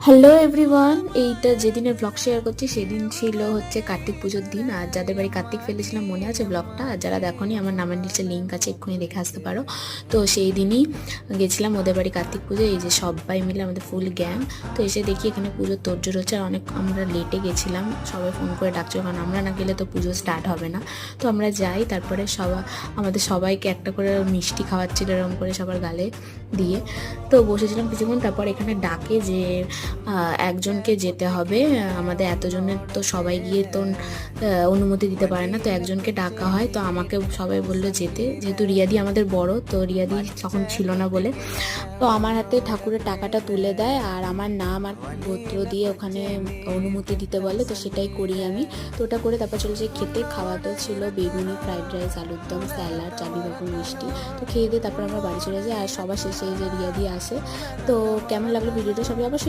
Hello everyone, এইটা যেদিনের blog share করছি সেদিন ছিল হচ্ছে কার্তিক পুজোর দিন। আর যাদের বাড়ি কার্তিক ফেলেছিলাম মনে আছে ব্লগটা, আর যারা দেখোনি আমার নামের নিচে লিঙ্ক আছে, এক্ষুনি দেখে আসতে পারো। তো সেই দিনই গেছিলাম ওদের বাড়ি কার্তিক পুজো, এই যে সবাই মিলে আমাদের ফুল গ্যাং। তো এসে দেখি এখানে পুজোর তোড়জোড় হচ্ছে, আর অনেক আমরা লেটে গেছিলাম, সবাই ফোন করে ডাকছিল কারণ আমরা না গেলে তো পুজো স্টার্ট হবে না। তো আমরা যাই, তারপরে আমাদের সবাইকে একটা করে মিষ্টি খাওয়াচ্ছিল এরকম করে সবার গালে দিয়ে। তো বসেছিলাম কিছুক্ষণ, তারপর এখানে ডাকে যে একজনকে যেতে হবে, আমাদের এতজনের তো সবাই গিয়ে তো অনুমতি দিতে পারে না, তো একজনকে ডাকা হয়। তো আমাকে সবাই বললো যেতে, যেহেতু রিয়াদি আমাদের বড়, তো রিয়াদি তখন ছিল না বলে তো আমার হাতে ঠাকুরের টাকাটা তুলে দেয় আর আমার নাম আর গোত্র দিয়ে ওখানে অনুমতি দিতে বলে। তো সেটাই করি আমি। তো ওটা করে তারপর চলে যাই খেতে। খাওয়াতে ছিল বেগুনি, ফ্রাইড রাইস, আলুর দম, স্যালাড, চাটনি, পাঁপড়, মিষ্টি। তো খেয়ে দিয়ে তারপর আমরা বাড়ি চলে যাই। আর সবার শেষে এই যে রিয়াদি আসে। তো কেমন লাগলো ভিডিওটা সবাই অবশ্যই